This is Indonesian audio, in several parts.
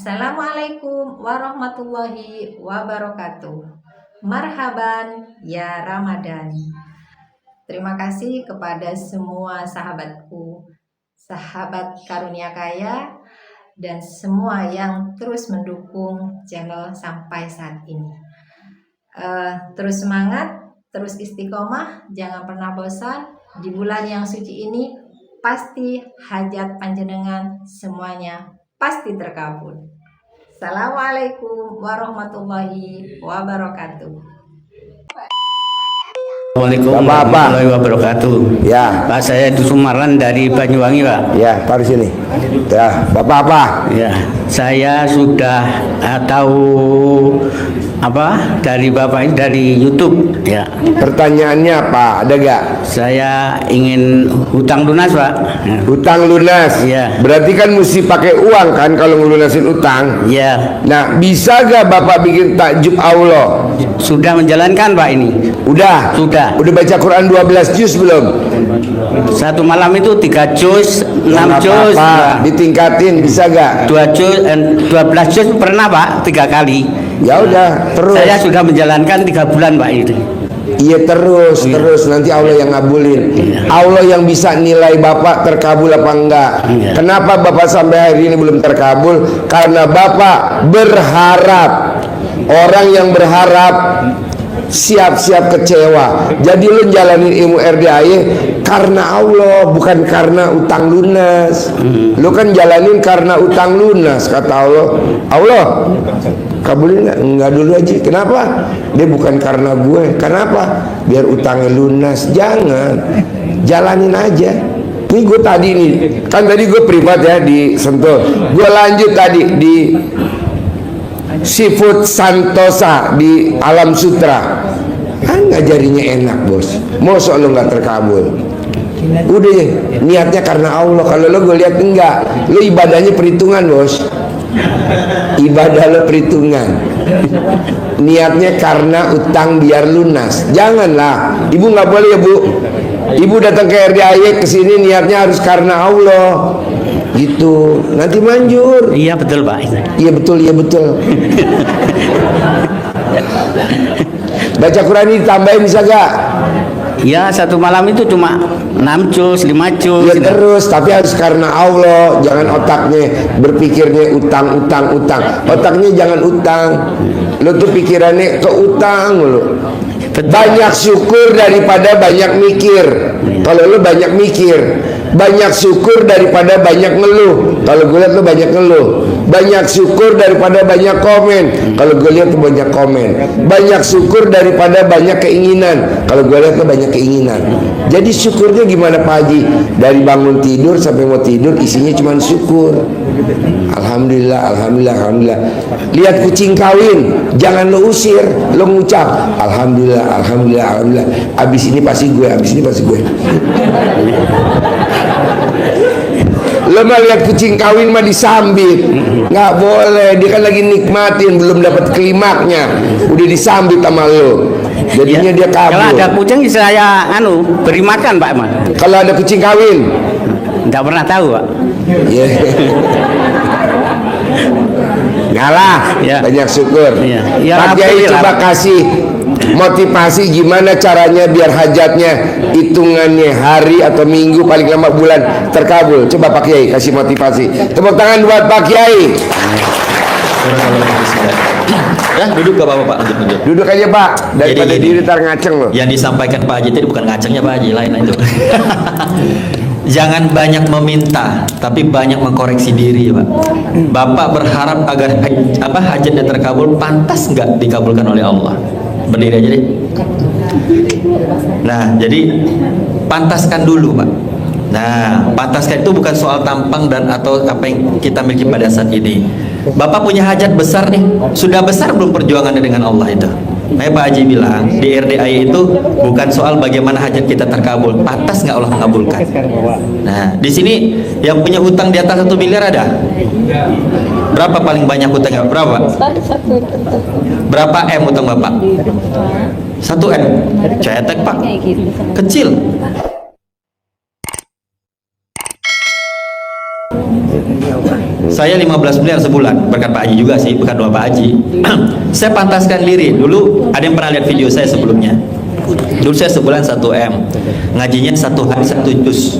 Assalamualaikum warahmatullahi wabarakatuh. Marhaban ya Ramadan. Terima kasih kepada semua sahabatku, sahabat karunia kaya, dan semua yang terus mendukung channel sampai saat ini. Terus semangat, terus istiqomah, jangan pernah bosan. Di bulan yang suci ini pasti hajat panjenengan semuanya pasti terkabul. Assalamualaikum warahmatullahi wabarakatuh. Assalamualaikum warahmatullahi wabarakatuh. Ya, Pak, saya itu Sumarlan dari Banyuwangi, Pak. ya, taruh sini. Ya, Bapak apa? Ya, saya sudah tahu dari Bapak ini dari YouTube. Ya, Pertanyaannya apa? Ada gak? saya ingin hutang lunas, Pak. Ya. Hutang lunas. Iya. Berarti kan mesti pakai uang kan kalau ngelunasin utang. Ya, Nah, bisa gak Bapak bikin takjub Allah? sudah menjalankan, Pak, ini. Udah. Sudah. Udah baca Quran 12 juz belum? Satu malam itu 3 juz, 6 Nggak juz, apa-apa. Ditingkatin bisa gak? 2 juz, 12 juz pernah, Pak, 3 kali. Ya udah, terus. Saya sudah menjalankan 3 bulan, Pak, itu. Iya terus, terus nanti Allah yang ngabulin. Allah yang bisa nilai Bapak terkabul apa enggak. Iya. Kenapa Bapak sampai hari ini belum terkabul? Karena Bapak berharap. Orang yang berharap siap-siap kecewa. Jadi lu jalanin ilmu RDAY karena Allah, bukan karena utang lunas. Lu kan jalanin karena utang lunas, kata Allah. Allah kabulin nggak? Enggak dulu aja. Kenapa? Dia bukan karena gue. Kenapa? Biar utangnya lunas. Jangan, jalanin aja. Ini gue tadi nih, kan tadi gue privat ya di Sentul. Gue lanjut tadi di Seafood Santosa di Alam Sutra. Kan ngajarinya enak, bos. Masa lo nggak terkabul? Udah, niatnya karena Allah. Kalau lo gue lihat enggak, lo ibadahnya perhitungan, bos. Ibadah lo perhitungan. Niatnya karena utang biar lunas. Janganlah, ibu nggak boleh ya, bu. Ibu datang ke RDAY kesini niatnya harus karena Allah. Gitu, nanti manjur. Iya betul, Pak. Iya betul, iya betul. Baca Quran ini tambahin bisa gak? Ya, satu malam itu cuma 6 juz, 5 juz. Ya terus, tapi harus karena Allah. Jangan otaknya berpikirnya utang. Otaknya jangan utang. Lo tuh pikirannya ke utang lo. Banyak syukur daripada banyak mikir. Kalau lo banyak mikir, banyak syukur daripada banyak ngeluh. Kalau gue lihat lo banyak ngeluh. Banyak syukur daripada banyak komen. Kalau gue lihat lo banyak komen. Banyak syukur daripada banyak keinginan. Kalau gue lihat lo banyak keinginan. Jadi syukurnya gimana Pak Haji? Dari bangun tidur sampai mau tidur isinya cuma syukur. Alhamdulillah, alhamdulillah, alhamdulillah. Lihat kucing kawin, jangan lo usir, lo ngucap alhamdulillah, alhamdulillah, alhamdulillah. Abis ini pasti gue, abis ini pasti gue. Lo mah lihat kucing kawin mah disambit, nggak boleh. Dia kan lagi nikmatin, belum dapat klimaknya, udah disambit sama lo. Jadinya dia kabur. Kalau ada kucing saya beri makan, Pak. Kalau ada kucing kawin, nggak pernah tahu, Pak. yeah. Ngalah, Ya. banyak syukur. Ya. Ya, Pak Kiai alhamdulillah. coba kasih motivasi gimana caranya biar hajatnya hitungannya hari atau minggu paling lama bulan terkabul. Coba Pak Kiai kasih motivasi. Tepuk tangan buat Pak Kiai. Ya, duduk gak apa-apa, Pak. Lanjut. Duduk aja Pak, daripada Jadi gini, diri tar ngaceng loh. Yang disampaikan Pak Haji tadi bukan ngacengnya Pak Haji, lain itu. Jangan banyak meminta, tapi banyak mengkoreksi diri, Pak. Bapak berharap agar hajatnya terkabul, pantas nggak dikabulkan oleh Allah? Berdiri aja deh. Nah, jadi pantaskan dulu, Pak. Nah, pantaskan itu bukan soal tampang dan atau apa yang kita miliki pada saat ini. Bapak punya hajat besar nih, sudah besar belum perjuangannya dengan Allah itu? Pak Haji bilang di RDAY itu bukan soal bagaimana hajat kita terkabul, pantas nggak Allah mengabulkan. Nah, di sini yang punya hutang di atas 1 miliar ada? Berapa paling banyak hutangnya? Berapa? Berapa M hutang Bapak? 1 M. Cetek Pak. Kecil. Saya 15 miliar sebulan, berkat Pak Haji juga sih, berkat doa Pak Haji. Saya pantaskan diri. Dulu ada yang pernah lihat video saya sebelumnya. Dulu saya sebulan 1 M, ngajinya 1 hari 1 juz,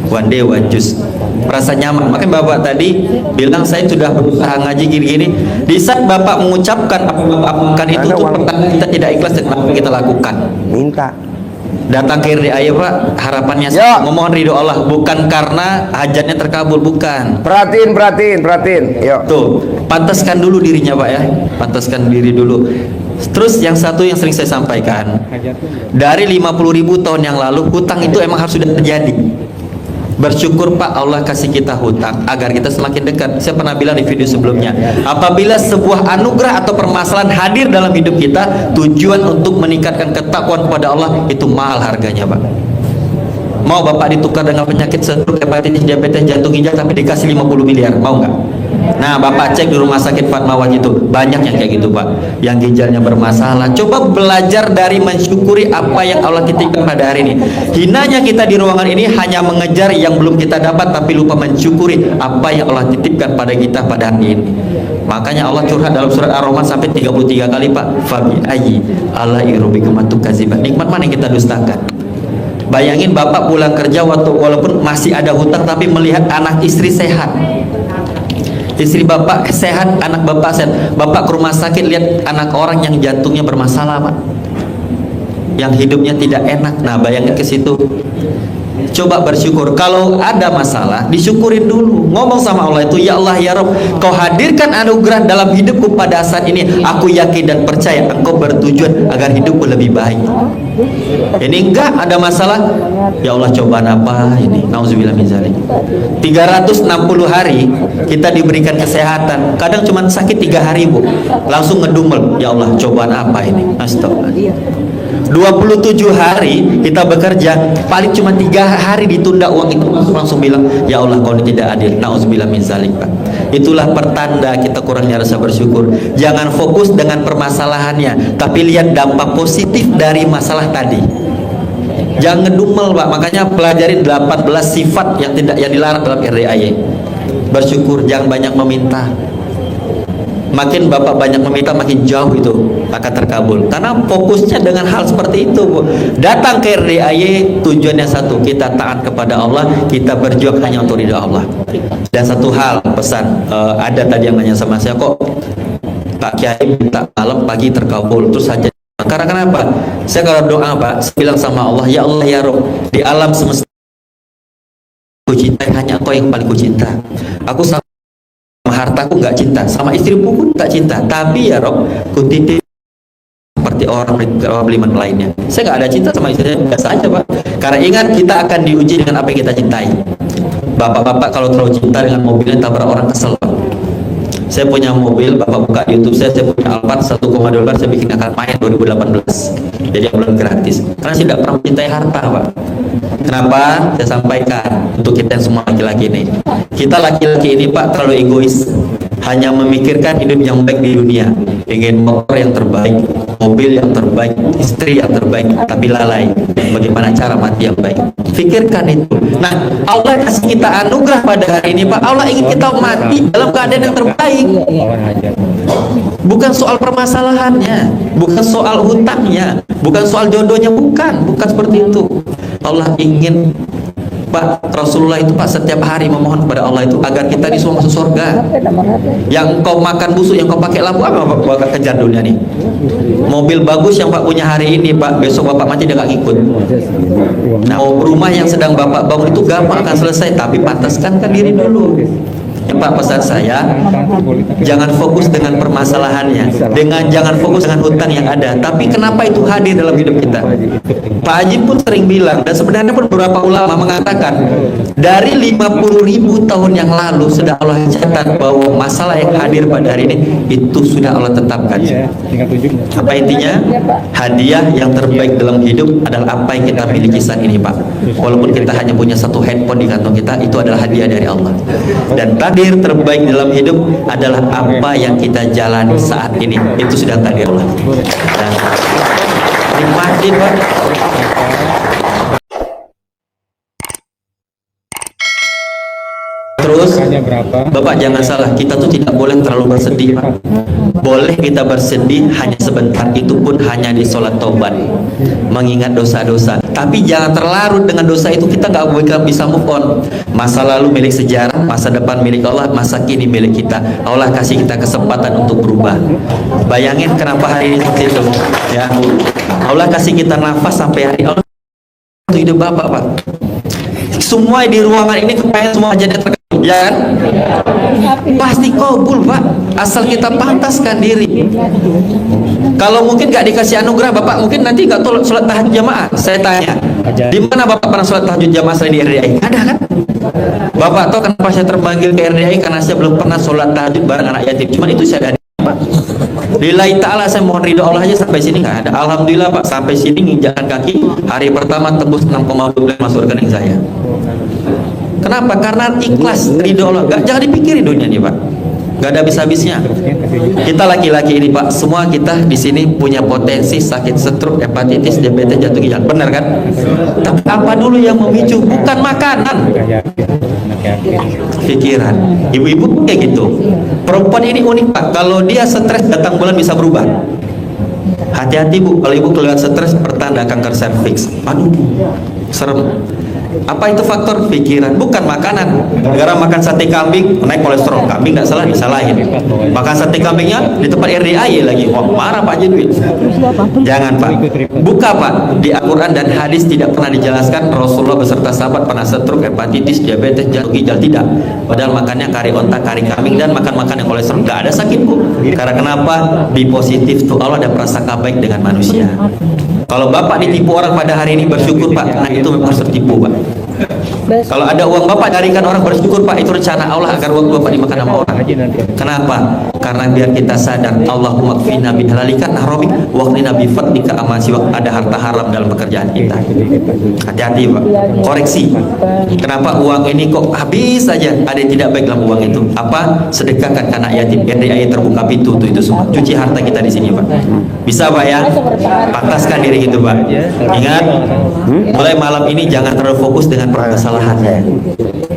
one day one juz. Merasa nyaman. Makanya Bapak tadi bilang saya sudah berusaha ngaji gini-gini. Di saat Bapak mengucapkan apa Bapak amalkan itu tuh pertanda kita tidak ikhlas dengan apa yang kita lakukan. Minta. Datang ke RDAY Pak, harapannya memohon ridho Allah, bukan karena hajatnya terkabul, bukan. Perhatiin. Yuk. Tuh, pantaskan dulu dirinya Pak ya, pantaskan diri dulu. Terus yang satu yang sering saya sampaikan, dari 50.000 tahun yang lalu hutang itu emang harus sudah terjadi. Bersyukur Pak Allah kasih kita hutang agar kita semakin dekat. Saya pernah bilang di video sebelumnya, apabila sebuah anugerah atau permasalahan hadir dalam hidup kita, tujuan untuk meningkatkan ketakwaan kepada Allah itu mahal harganya Pak. Mau Bapak ditukar dengan penyakit stroke, hepatitis, diabetes, jantung, ginjal tapi dikasih 50 miliar, mau nggak? Nah Bapak cek di rumah sakit Fatmawati itu banyak yang kayak gitu Pak, yang ginjalnya bermasalah. Coba belajar dari mensyukuri apa yang Allah titipkan pada hari ini. Hinanya kita di ruangan ini hanya mengejar yang belum kita dapat, tapi lupa mensyukuri apa yang Allah titipkan pada kita pada hari ini. Makanya Allah curhat dalam surat Ar-Rahman sampai 33 kali Pak, fabi ayyi ala'i rabbikum tukadziban. Nikmat mana yang kita dustakan? Bayangin Bapak pulang kerja walaupun masih ada hutang, tapi melihat anak istri sehat, istri Bapak sehat, anak Bapak sehat. Bapak ke rumah sakit lihat anak orang yang jantungnya bermasalah Pak, yang hidupnya tidak enak. Nah bayangin ke situ. Coba bersyukur. Kalau ada masalah disyukurin dulu. Ngomong sama Allah itu, ya Allah ya Rabb, Kau hadirkan anugerah dalam hidupku pada saat ini. Aku yakin dan percaya Engkau bertujuan agar hidupku lebih baik. Ini enggak ada masalah, ya Allah cobaan apa ini, nauzubillah min dzalik. 360 hari kita diberikan kesehatan, kadang cuma sakit 3 hari Bu, langsung ngedumel, ya Allah cobaan apa ini, astagfirullah. 27 hari kita bekerja, paling cuma 3 hari ditunda uang itu langsung bilang, ya Allah Kau ini tidak adil, nauzubillah min dzalik Pak. Itulah pertanda kita kurangnya rasa bersyukur. Jangan fokus dengan permasalahannya, tapi lihat dampak positif dari masalah tadi. Jangan ngedumel Pak. Makanya pelajarin 18 sifat yang dilarang dalam RDAY. Bersyukur, jangan banyak meminta. Makin Bapak banyak meminta, makin jauh itu akan terkabul. Karena fokusnya dengan hal seperti itu Bu. Datang ke RDAY tujuannya satu, kita taat kepada Allah, kita berjuang hanya untuk ridha Allah. Dan satu hal pesan, ada tadi yang nanya sama saya, kok Pak Kiai minta malam pagi terkabul terus saja. Karena kenapa? Saya kalau doa Pak, saya bilang sama Allah, ya Allah ya Rabb, di alam semesta ku cintai hanya Engkau yang paling ku cinta. Aku sama hartaku nggak cinta, sama istriku pun nggak cinta, tapi ya Rob, ku titip seperti orang beriman lainnya. Saya nggak ada cinta sama istri saya, biasa aja Pak. Karena ingat kita akan diuji dengan apa yang kita cintai. Bapak-bapak kalau terlalu cinta dengan mobilnya tabrak orang, kesel Pak. Saya punya mobil, Bapak buka YouTube saya punya Alphard 1,2, saya bikin akad main 2018. Jadi yang belum gratis. Karena saya tidak pernah mencintai harta Pak. Kenapa? Saya sampaikan untuk kita semua laki-laki ini. Kita laki-laki ini Pak terlalu egois, hanya memikirkan hidup yang baik di dunia, ingin motor yang terbaik, mobil yang terbaik, istri yang terbaik, tapi lalai bagaimana cara mati yang baik. Pikirkan itu. Nah, Allah kasih kita anugerah pada hari ini Pak. Allah ingin kita mati dalam keadaan yang terbaik. Bukan soal permasalahannya, bukan soal hutangnya, bukan soal jodohnya, bukan seperti itu. Allah ingin Pak, Rasulullah itu Pak setiap hari memohon kepada Allah itu agar kita semua masuk surga. Yang kau makan busuk, yang kau pakai lampu, apa Bapak kejar dunia nih? Mobil bagus yang Pak punya hari ini Pak, besok Bapak mati dia gak ikut. Nah, rumah yang sedang Bapak bangun itu gampang akan selesai, tapi pantaskan diri dulu. Ya, Pak, pesan saya, jangan fokus dengan permasalahannya, jangan fokus dengan hutang yang ada, tapi kenapa itu hadir dalam hidup kita. Pak Haji pun sering bilang, dan sebenarnya pun beberapa ulama mengatakan, dari 50.000 tahun yang lalu sudah Allah catat bahwa masalah yang hadir pada hari ini itu sudah Allah tetapkan. Apa intinya? Hadiah yang terbaik dalam hidup adalah apa yang kita miliki saat ini Pak. Walaupun kita hanya punya 1 handphone di kantong kita, itu adalah hadiah dari Allah. Dan takdir terbaik dalam hidup adalah apa yang kita jalani saat ini, itu sudah takdir Allah. Dan nikmatin Pak. Terus Bapak jangan salah, kita tuh tidak boleh terlalu bersedih Pak. Boleh kita bersedih hanya sebentar, itu pun hanya di sholat taubat, mengingat dosa-dosa. Tapi jangan terlarut dengan dosa itu, kita nggak bisa move on. Masa lalu milik sejarah, masa depan milik Allah, masa kini milik kita. Allah kasih kita kesempatan untuk berubah. Bayangin kenapa hari ini seperti itu ya. Allah kasih kita nafas sampai hari Allah itu hidup Bapak Pak. Semua di ruangan ini kepengen semua hajatnya terkabul, ya kan? Pasti kabul Pak, asal kita pantaskan diri. Kalau mungkin gak dikasih anugerah Bapak, mungkin nanti gak tolong sholat tahajud jamaah. Saya tanya, di mana Bapak pernah sholat tahajud jamaah selain di RDI? Ada kan? Bapak tahu kenapa saya terpanggil ke RDI? Karena saya belum pernah sholat tahajud bareng anak yatim. Cuman itu saya ada Pak. Lillahi ta'ala, saya mohon ridho Allah aja sampai sini nggak ada. Alhamdulillah Pak, sampai sini nginjakan kaki hari pertama tembus 6,2 masuk rekening saya. Kenapa? Karena ikhlas ridho Allah. Jangan dipikirin dunia nih Pak, nggak ada habis-habisnya. Kita laki-laki ini Pak, semua kita di sini punya potensi sakit stroke, hepatitis, diabetes, jantung ginjal, benar kan? Tapi apa dulu yang memicu? Bukan makanan, pikiran. Ibu-ibu kayak gitu. Perempuan ini unik Pak, kalau dia stres datang bulan bisa berubah. Hati-hati Bu, kalau ibu kelihatan stres pertanda kanker serviks. Aduh, serem. Apa itu faktor pikiran, bukan makanan. Gara makan sate kambing naik kolesterol, kambing nggak salah, disalahin. Makan sate kambingnya di tempat RDI lagi, wah marah Pak Jedwin. Jangan Pak, buka Pak, di Al-Quran dan hadis tidak pernah dijelaskan Rasulullah beserta sahabat pernah stroke, hepatitis, diabetes, jantung ginjal, tidak. Padahal makannya kari onta, kari kambing, dan makan yang kolesterol, nggak ada sakit Bu. Karena kenapa? Di positif tuh Allah ada prasangka baik dengan manusia. Kalau Bapak ditipu orang pada hari ini, bersyukur Pak, karena itu memang harus tertipu Pak. Kalau ada uang Bapak darikan orang, bersyukur Pak, itu rencana Allah agar uang Bapak dimakan sama orang. Kenapa? Karena biar kita sadar, Allahumma kfina bi halalika nahromik waqnina bi fadlika amman siwak, ada harta haram dalam pekerjaan kita. Hati-hati Pak, koreksi. Kenapa uang ini kok habis saja? Ada yang tidak baik dalam uang itu. Apa? Sedekahkan anak yatim, RDI terbuka pintu untuk itu semua. Cuci harta kita di sini Pak. Bisa Pak ya? Pantaskan diri gitu Pak. Ingat, mulai malam ini jangan terlalu fokus dengan permasalahannya.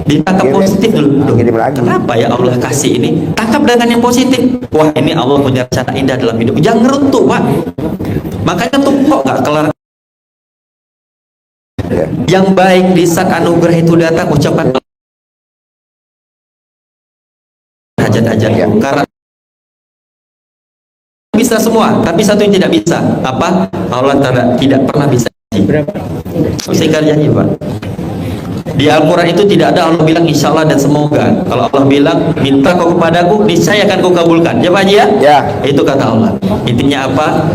Ditangkap positif dulu. Kenapa ya Allah kasih ini? Tangkap dengan yang positif. Wah, ini Allah punya rencana indah dalam hidup. Jangan ngerutuk Pak. Makanya tuh kok nggak kelar. Yang baik di saat anugerah itu datang, ucapan hajat-hajat. Karena bisa semua, tapi satu yang tidak bisa. Apa? Allah tidak pernah bisa. Saya janji Pak. Di Al-Quran itu tidak ada Allah bilang insya Allah dan semoga. Kalau Allah bilang minta kau kepadaku, niscaya akan kau kabulkan. Ya Pak Haji ya? Ya. Itu kata Allah. Intinya apa?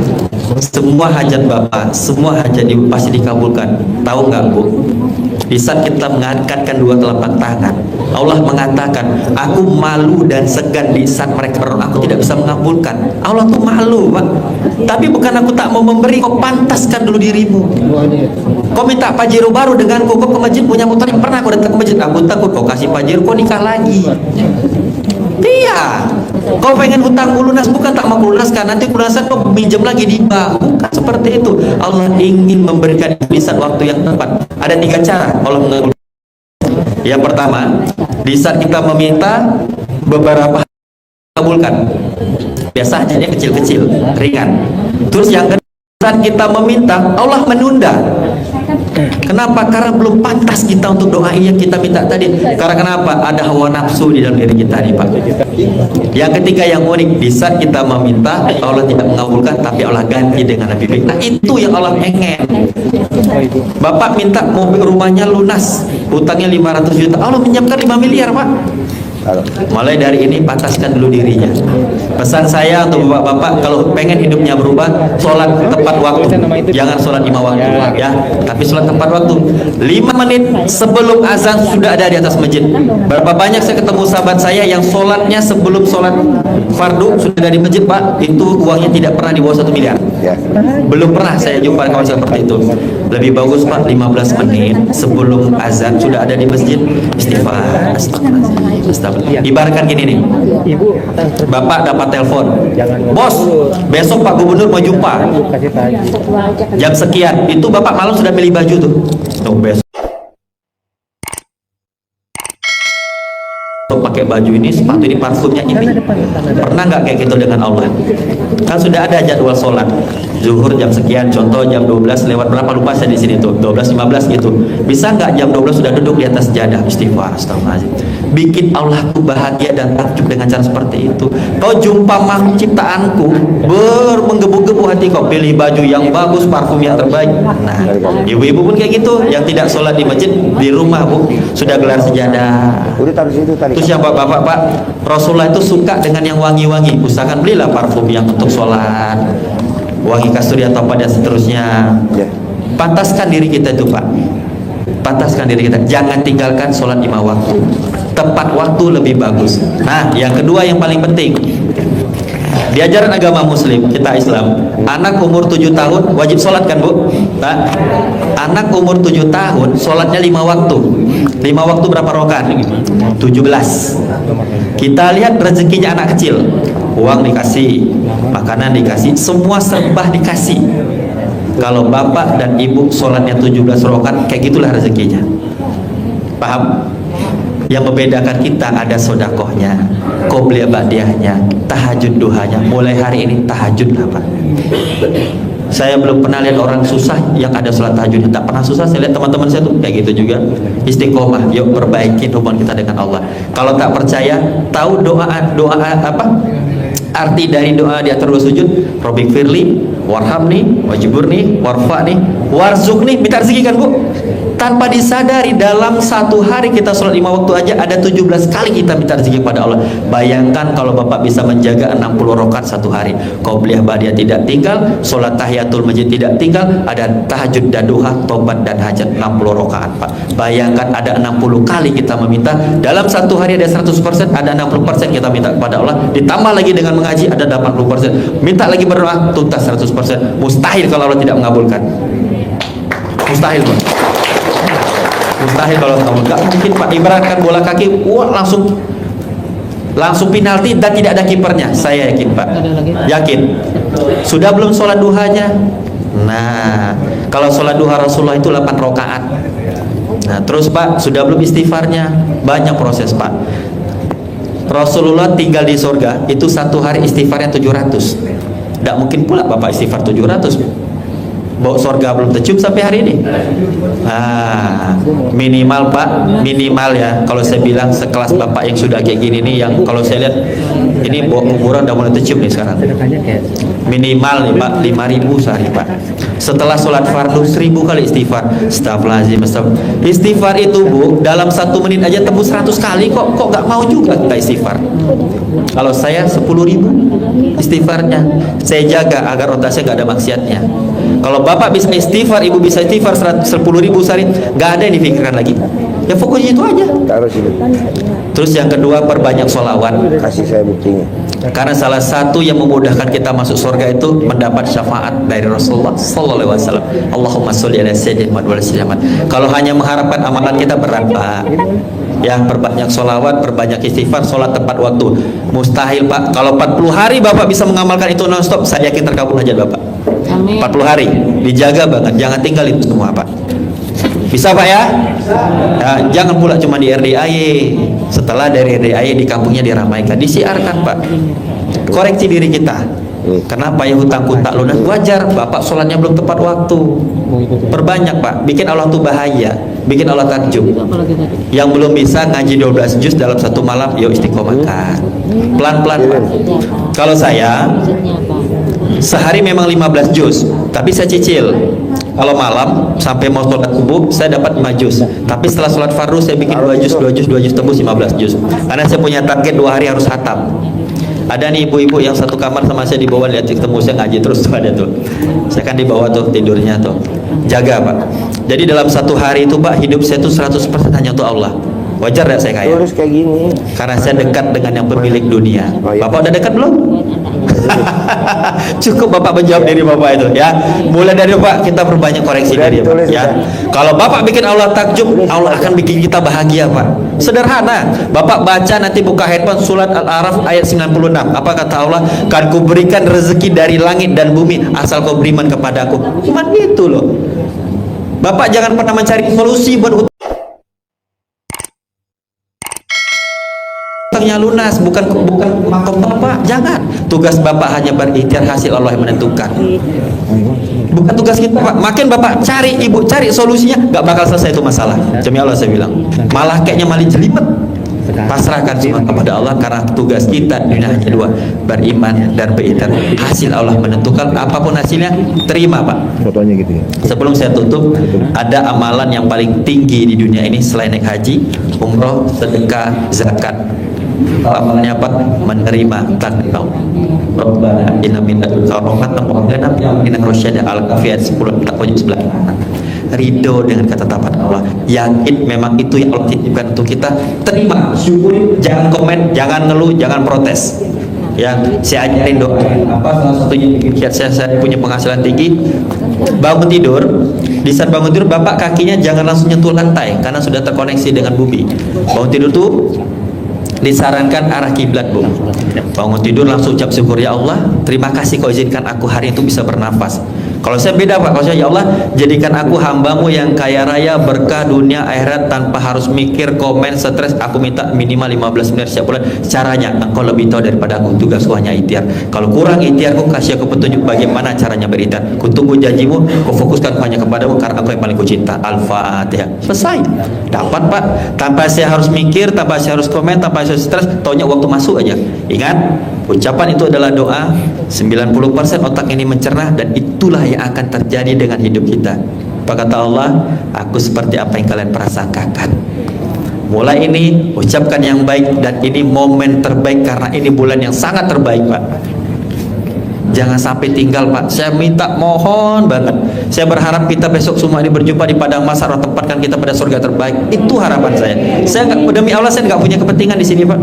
Semua hajat Bapak, semua hajat Ibu pasti dikabulkan. Tahu nggak Bu? Di saat kita mengangkatkan dua telapak tangan, Allah mengatakan, aku malu dan segan di saat mereka berdoa, aku tidak bisa mengabulkan. Allah tuh malu Pak. Tapi bukan aku tak mau memberi, kau pantaskan dulu dirimu. Kau minta pajero baru denganku, kau ke masjid punya motor yang pernah kau datang ke masjid, aku takut kau kasih pajero, kau nikah lagi. Iya, kau pengen hutang lunas, bukan tak mau lunaskan, nanti lunasan kau pinjam lagi di bank, bukan seperti itu. Allah ingin memberikan di saat waktu yang tepat. Ada 3 cara Allah mengabulkan. Yang pertama, di saat kita meminta beberapa kabulkan. Biasa hajatnya kecil-kecil, ringan. Terus yang kedua, saat kita meminta Allah menunda. Kenapa? Karena belum pantas kita untuk doa yang kita minta tadi. Karena kenapa? Ada hawa nafsu di dalam diri kita nih Pak. Yang ketiga yang unik, di saat kita meminta Allah tidak mengabulkan, tapi Allah ganti dengan lebih baik. Nah itu yang Allah pengen. Bapak minta mobil rumahnya lunas, hutangnya 500 juta, Allah menyiapkan 5 miliar Pak. Mulai dari ini pantaskan dulu dirinya. Pesan saya untuk bapak-bapak, kalau pengen hidupnya berubah, sholat tepat waktu. Jangan sholat 5 waktu ya, tapi sholat tepat waktu. 5 menit sebelum azan sudah ada di atas masjid. Berapa banyak saya ketemu sahabat saya yang sholatnya sebelum sholat fardu sudah ada di masjid Pak, itu uangnya tidak pernah di bawah 1 miliar. Belum pernah saya jumpa kawan seperti itu. Lebih bagus Pak, 15 menit sebelum azan sudah ada di masjid, istighfar, astagfirullah. Ibaratkan gini nih, Bapak dapat telepon, bos, besok Pak Gubernur mau jumpa jam sekian. Itu Bapak malam sudah pilih baju tuh. Besok atau pakai baju ini, sepatu ini, parfumnya ini. Pernah nggak kayak gitu dengan Allah? Kan sudah ada jadwal sholat zuhur jam sekian, contoh jam 12 lewat berapa lupa saya di sini tuh, 12.15 gitu. Bisa nggak jam 12 sudah duduk di atas sejadah istighfar, astagfirullahaladzim. Bikin Allah tuh bahagia dan takjub dengan cara seperti itu. Kau jumpa makhluk ciptaanku, menggebu-gebu hati kau, pilih baju yang bagus, parfum yang terbaik. Nah, ibu-ibu pun kayak gitu, yang tidak sholat di masjid, di rumah bu, sudah gelar sejadah. Udah taruh situ tadi. Terus yang bapak-bapak, Pak, Rasulullah itu suka dengan yang wangi-wangi. Usahakan belilah parfum yang untuk sholat, wangi kasturi atau apa dan seterusnya. Ya. Pantaskan diri kita itu Pak, pantaskan diri kita. Jangan tinggalkan sholat 5 waktu. Tepat waktu lebih bagus. Nah, yang kedua yang paling penting, di ajaran agama Muslim, kita Islam, anak umur 7 tahun wajib sholat kan bu? Nah, anak umur 7 tahun sholatnya 5 waktu. 5 waktu berapa rakaat? 17. Kita lihat rezekinya anak kecil, uang dikasih, makanan dikasih, semua serba dikasih. Kalau bapak dan ibu sholatnya 17 rakaat, kayak gitulah rezekinya. Paham? Yang membedakan kita ada sodakohnya, qobliyah ba'diyahnya, tahajud duhanya. Mulai hari ini tahajud lah Pak. Saya belum pernah lihat orang susah yang ada sholat tahajud. Tak pernah susah. Saya lihat teman-teman saya tuh kayak gitu juga. Istiqomah. Yuk perbaikin hubungan kita dengan Allah. Kalau tak percaya, tahu doa apa? Arti dari doa di atas 2 sujud. Robbik firli, warhamni, wajiburni, warfa'ni, warzukni. Minta rezeki kan bu? Tanpa disadari dalam satu hari kita sholat 5 waktu aja ada 17 kali kita minta rezeki kepada Allah. Bayangkan kalau bapak bisa menjaga 60 rakaat satu hari. Qobliyah ba'diyah tidak tinggal, sholat tahiyatul masjid tidak tinggal, ada tahajud dan duha, tobat dan hajat 60 rakaat Pak. Bayangkan ada 60 kali kita meminta. Dalam satu hari ada 100%, ada 60% kita minta kepada Allah. Ditambah lagi dengan mengaji ada 80%. Minta lagi berdoa tuntas 100%. Mustahil kalau Allah tidak mengabulkan. Mustahil Pak. Mustahil kalau kamu nggak mungkin Pak. Ibaratkan bola kaki, wah langsung penalti dan tidak ada kipernya. Saya yakin Pak, yakin. Sudah belum sholat duhanya? Nah, kalau sholat duha Rasulullah itu 8 rakaat. Nah, terus Pak, sudah belum istighfarnya? Banyak proses Pak. Rasulullah tinggal di surga itu satu hari istighfarnya 700. Tidak mungkin pula Bapak istighfar 700. Bau surga belum tercium sampai hari ini. Nah, minimal Pak, minimal ya. Kalau saya bilang sekelas Bapak yang sudah kayak gini nih, yang kalau saya lihat ini bau kuburan udah mulai tercium nih sekarang. Minimal nih Pak, 5.000 sehari Pak. Setelah sholat fardu 1.000 kali istighfar. Astagfirullahaladzim, astagfirullah. Istighfar itu bu, dalam 1 menit aja tembus 100 kali. Kok nggak mau juga kita istighfar? Kalau saya 10.000 istighfarnya. Saya jaga agar otak saya nggak ada maksiatnya. Kalau bapak bisa istighfar, ibu bisa istighfar 10.000 sehari, nggak ada yang dipikirkan lagi. Ya fokusnya itu aja. Terus yang kedua, perbanyak sholawat. Kasih saya buktinya. Karena salah satu yang memudahkan kita masuk surga itu mendapat syafaat dari Rasulullah Sallallahu Alaihi Wasallam. Allahumma sholli ala sayyidina Muhammad wa sallam. Kalau hanya mengharapkan amalan kita berat Pak. Ya, perbanyak sholawat, perbanyak istighfar, sholat tepat waktu. Mustahil Pak. Kalau 40 hari Bapak bisa mengamalkan itu non-stop, saya yakin terkabul hajat Bapak. 40 hari, dijaga banget, jangan tinggal itu semua Pak. Bisa Pak ya? Ya, jangan pula cuma di RDAY. Setelah dari RDAY di kampungnya diramaikan, disiarkan Pak. Koreksi diri kita. Kenapa ya hutangku tak lunas? Wajar, Bapak sholatnya belum tepat waktu. Perbanyak Pak, bikin Allah tuh bahaya, bikin Allah takjub. Yang belum bisa ngaji 12 juz dalam satu malam, yuk istiqomahkan. Pelan-pelan Pak. Kalau saya sehari memang 15 juz, tapi saya cicil. Kalau malam sampai mau sholat subuh saya dapat 5 juz. Tapi setelah sholat fardu saya bikin 2 juz tembus 15 juz. Karena saya punya target 2 hari harus khatam. Ada nih ibu-ibu yang satu kamar sama saya di bawah, lihat ketemu saya ngaji terus tuh, ada tuh. Saya kan di bawah tuh tidurnya tuh. Jaga Pak. Jadi dalam satu hari itu Pak, hidup saya tuh 100% hanya untuk Allah. Wajar ya saya kaya? Terus kayak gini. Karena saya dekat dengan yang pemilik dunia. Oh, iya. Bapak udah dekat belum? Cukup Bapak menjawab diri Bapak itu ya. Mulai dari Bapak kita perbanyak koreksi diri Pak ya. Kalau Bapak bikin Allah takjub, Allah akan bikin kita bahagia Pak. Sederhana. Bapak baca nanti buka handphone surat Al-A'raf ayat 96. Apa kata Allah? Kan kuberikan rezeki dari langit dan bumi asal kau beriman kepadaku. Cuma itu loh. Bapak jangan pernah mencari solusi buat utangnya lunas, bukan makom Bapak. Jangan. Tugas Bapak hanya berikhtiar, hasil Allah yang menentukan. Bukan tugas kita, Pak. Makin Bapak cari, Ibu cari solusinya, nggak bakal selesai itu masalah. Demi Allah saya bilang. Malah kayaknya malah jelimet. Pasrahkan semua kepada Allah, karena tugas kita ini hanya dua, beriman dan berikhtiar. Hasil Allah menentukan, apapun hasilnya terima, Pak. Fotonya gitu ya. Sebelum saya tutup, ada amalan yang paling tinggi di dunia ini selain naik haji, umroh, sedekah, zakat. Amalnya apa? Menerima takdir. Rabbana inna minna rahmatan wa lana inna rasyada al-kafiyat 10 takwa sebelah. Ridho dengan ketetapan Allah, yakin memang itu yang Allah titipkan untuk kita, terima, syukuri, jangan komen, jangan ngeluh, jangan protes. Ya, saya ajarin doa apa, salah satunya bikin saya punya penghasilan tinggi. Bangun tidur, di saat bangun tidur Bapak kakinya jangan langsung nyentuh lantai karena sudah terkoneksi dengan bumi. Bangun tidur tuh disarankan arah kiblat, Bu. Bangun tidur langsung ucap syukur, ya Allah, terima kasih kau izinkan aku hari itu bisa bernafas. Kalau saya beda, Pak. Kalau saya, ya Allah, jadikan aku hambamu yang kaya raya, berkah dunia akhirat, tanpa harus mikir, komen, stres. Aku minta minimal 15 menit setiap bulan. Caranya engkau lebih tahu daripada aku. Tugasku hanya ikhtiar. Kalau kurang ikhtiarku, kasih aku petunjuk bagaimana caranya berikhtiar. Ku tunggu janjimu, ku fokuskan hanya kepadamu, karena aku yang paling ku cinta. Al-Fatihah. Selesai. Dapat, Pak. Tanpa saya harus mikir, tanpa saya harus komen, tanpa saya stres, taunya waktu masuk aja. Ingat, ucapan itu adalah doa. 90% otak ini mencerna, dan itulah yang akan terjadi dengan hidup kita. Apa kata Allah? Aku seperti apa yang kalian prasangkakan. Mulai ini ucapkan yang baik, dan ini momen terbaik karena ini bulan yang sangat terbaik, Pak. Jangan sampai tinggal, Pak. Saya minta, mohon banget. Saya berharap kita besok semua ini berjumpa di padang mahsyar, Allah tempatkan kita pada surga terbaik. Itu harapan saya. Saya nggak, demi Allah saya nggak punya kepentingan di sini, Pak.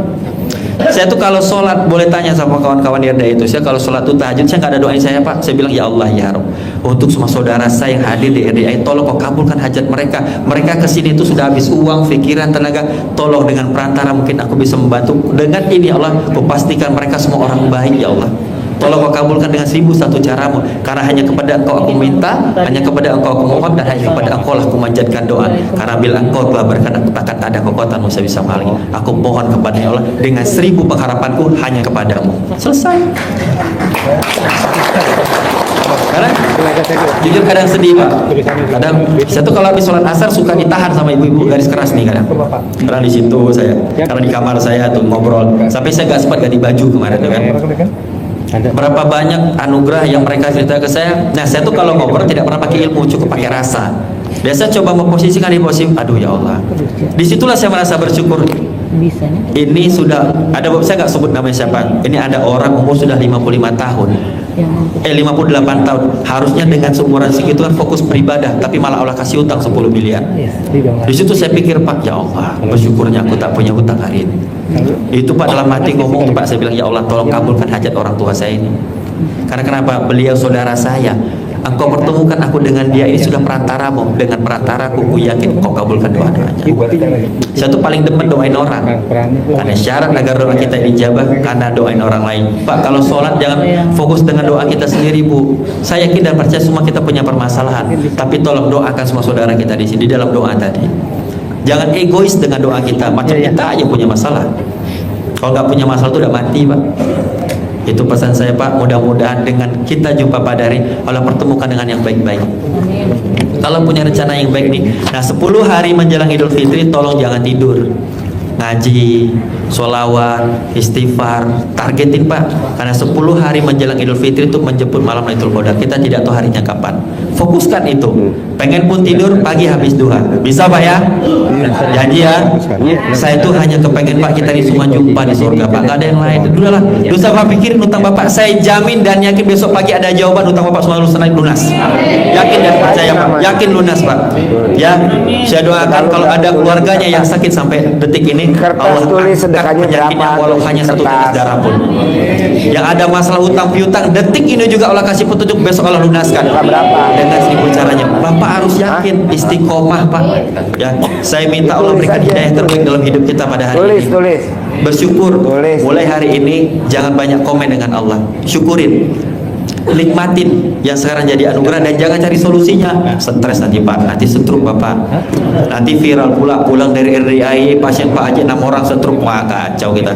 Saya tuh kalau sholat, boleh tanya sama kawan-kawan di RDA itu, saya kalau sholat tuh tahajud, saya nggak ada doain saya, Pak. Saya bilang, ya Allah, ya Rabb, untuk semua saudara saya yang hadir di RDA, tolong kau kabulkan hajat mereka. Mereka kesini itu sudah habis uang, pikiran, tenaga. Tolong dengan perantara mungkin aku bisa membantu. Dengan ini Allah, kau pastikan mereka semua orang baik, ya Allah. Tolong kau kabulkan dengan 1001 caramu, karena hanya kepada engkau aku minta, hanya kepada engkau aku mohon, dan hanya kepada engkau lah aku manjatkan doa. Karena bila engkau telah berkenan, aku takkan ada kekuatan bisa menghalangi. Aku mohon kepada Allah dengan 1000 pengharapanku hanya kepadamu. Selesai. Karena jujur kadang sedih, Pak. Kadang saya tuh kalau habis sholat asar suka ditahan sama ibu-ibu garis keras nih kadang. Karena di situ saya, karena di kamar saya tuh ngobrol, sampai saya gak sempat ganti baju kemarin tuh kan. Berapa banyak anugerah yang mereka cerita ke saya. Nah, saya tuh kalau ngobrol tidak pernah pakai ilmu, cukup pakai rasa. Biasa coba memposisikan di posisi, aduh ya Allah. Disitulah saya merasa bersyukur. Ini sudah ada, saya nggak sebut namanya siapa. Ini ada orang umur sudah 55 tahun. 58 tahun. Harusnya dengan seumuran segitu kan fokus beribadah, tapi malah Allah kasih utang 10 miliar. Di situ saya pikir, Pak, ya Allah, bersyukurnya aku tak punya utang hari ini. Itu Pak dalam hati ngomong, Pak, saya bilang, ya Allah, tolong kabulkan hajat orang tua saya ini. Karena kenapa? Beliau saudara saya. Engkau pertemukan aku dengan dia, ini sudah perantaramu. Dengan perantaraku, ku yakin kau kabulkan doa-doanya. Saya tuh paling demen doain orang. Karena syarat agar doa kita dijabah, karena doain orang lain. Pak, kalau sholat jangan fokus dengan doa kita sendiri, Bu. Saya yakin dan percaya semua kita punya permasalahan, tapi tolong doakan semua saudara kita di sini dalam doa tadi. Jangan egois dengan doa kita. Macam kita aja punya masalah. Kalau nggak punya masalah itu udah mati, Pak. Itu pesan saya, Pak. Mudah-mudahan dengan kita jumpa pada hari Allah pertemukan dengan yang baik-baik. Kalau punya rencana yang baik nih, nah 10 hari menjelang Idul Fitri tolong jangan tidur. Ngaji, sholawat, istighfar, targetin, Pak. Karena 10 hari menjelang Idul Fitri itu menjemput malam Lailatul Qadar. Kita tidak tahu harinya kapan. Fokuskan itu. Pengen pun tidur pagi habis duha. Bisa, Pak ya? Janji ya. Saya itu hanya kepengen, Pak, kita ini semua jumpa di surga, Pak. Gak ada yang lain. Udahlah. Dosa Bapak pikirin utang Bapak. Saya jamin dan yakin besok pagi ada jawaban utang Bapak semua lunas. Yakin dan percaya, Pak. Yakin lunas, Pak. Ya. Saya doakan kalau ada keluarganya yang sakit sampai detik ini, Allah angkat penyakitnya walau hanya 1 tetes darah pun. Yang ada masalah utang piutang, detik ini juga Allah kasih petunjuk, besok Allah lunaskan dengan 1000 caranya. Bapak harus yakin, istiqomah, Pak. Ya, saya minta Allah berikan hidayah terbaik dalam hidup kita pada hari ini. Bersyukur. Mulai hari ini jangan banyak komen dengan Allah. Syukurin. nikmatin yang sekarang jadi anugerah dan jangan cari solusinya. Stres nanti Pak, nanti stroke Bapak, nanti viral pula pulang dari RDI pasien Pak Haji 6 orang stroke. Wah kacau kita.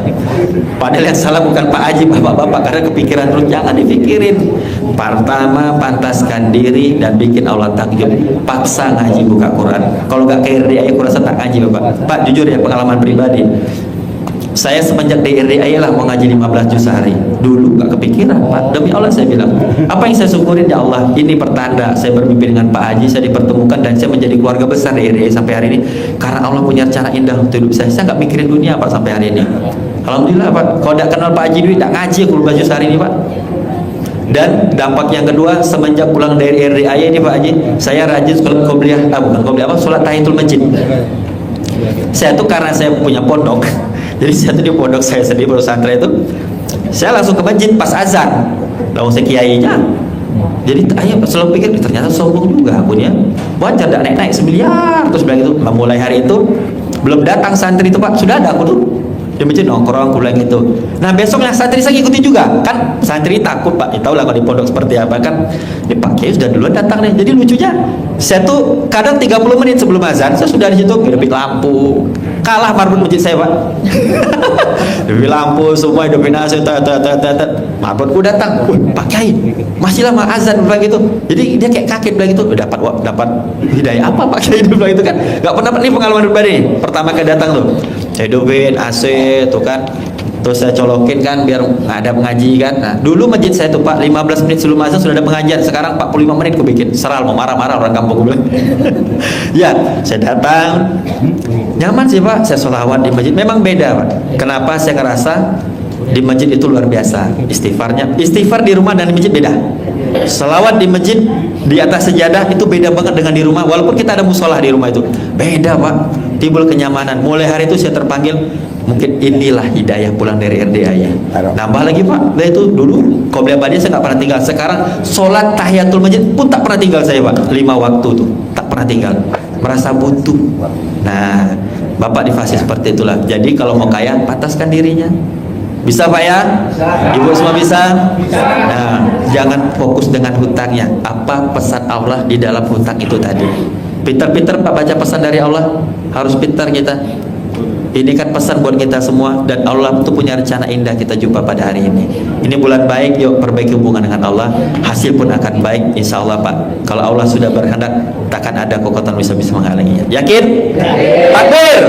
Padahal yang salah bukan Pak Haji, bapak-bapak, karena kepikiran terus. Jangan dipikirin. Pertama, pantaskan diri dan bikin Allah takjub. Paksa ngaji buka Quran. Kalau nggak ke RDI aku rasa tak ngaji Bapak. Pak jujur ya, pengalaman pribadi, saya semenjak di RDI lah mau ngaji 15 juz sehari. Dulu gak kepikiran Pak, demi Allah saya bilang, apa yang saya syukurin ya Allah, ini pertanda saya bermimpi dengan Pak Haji, saya dipertemukan dan saya menjadi keluarga besar di RDI sampai hari ini. Karena Allah punya cara indah untuk hidup saya gak mikirin dunia Pak sampai hari ini. Alhamdulillah Pak, kalau gak kenal Pak Haji dulu gak ngaji 15 juz sehari ini Pak. Dan dampak yang kedua, semenjak pulang dari RDI ini Pak Haji, saya rajin sholat tahiyatul masjid. Saya tuh karena saya punya pondok, jadi saya tuh di pondok saya sendiri pesantren itu, saya langsung ke masjid pas azan. Langsung saya kiainya. Jadi ayo selalu pikir ternyata sombong juga aku ya. Wajar tidak naik-naik semiliar terus bilang gitu. Nah, mulai hari itu belum datang santri itu Pak, sudah ada aku tuh di masjid nongkrong, aku bilang gitu. Nah besoknya santri saya ikuti juga, kan santri takut Pak, ya tahu lah kalau di pondok seperti apa kan. Ini Pak Kiai sudah duluan datang nih. Jadi lucunya saya tuh kadang 30 menit sebelum azan saya sudah di situ hidupin lampu. Kalah marbot masjid saya Pak. Hidupin lampu semua, hidupin AC, marbotku datang. Pak Kiai masih lama azan bilang gitu. Jadi dia kayak kaget bilang gitu. Dapat hidayah apa Pak Kiai bilang itu kan. Gak pernah, ini pengalaman pribadi nih. Pertama kali datang tuh saya hidupin AC tuh kan, terus saya colokin kan biar ada pengaji kan. Nah dulu masjid saya tuh Pak 15 menit sebelum azan sudah ada pengajian. Sekarang 45 menit aku bikin. Seral mau marah-marah orang kampung gue bilang. Ya saya datang, nyaman sih Pak. Saya sholawat di masjid memang beda Pak. Kenapa saya ngerasa di masjid itu luar biasa istighfarnya. Istighfar di rumah dan di masjid beda. Sholawat di masjid di atas sejadah itu beda banget dengan di rumah. Walaupun kita ada musola di rumah itu beda Pak. Timbul kenyamanan. Mulai hari itu saya terpanggil, mungkin inilah hidayah pulang dari RDI ya. Nambah lagi Pak, nah itu dulu Qobliyah Ba'diyah saya nggak pernah tinggal. Sekarang sholat tahiyatul masjid pun tak pernah tinggal saya Pak. 5 waktu tuh tak pernah tinggal. Merasa butuh. Nah Bapak di fase seperti itulah. Jadi kalau mau kaya pantaskan dirinya. Bisa Pak ya? Ibu semua bisa? Nah jangan fokus dengan hutangnya. Apa pesan Allah di dalam hutang itu tadi? Pintar-pintar Pak baca pesan dari Allah. Harus pintar kita. Ini kan pesan buat kita semua. Dan Allah itu punya rencana indah, kita jumpa pada hari ini. Ini bulan baik, yuk perbaiki hubungan dengan Allah. Hasil pun akan baik insya Allah Pak. Kalau Allah sudah berkehendak, takkan ada kekuatan bisa menghalanginya. Yakin? Takbir.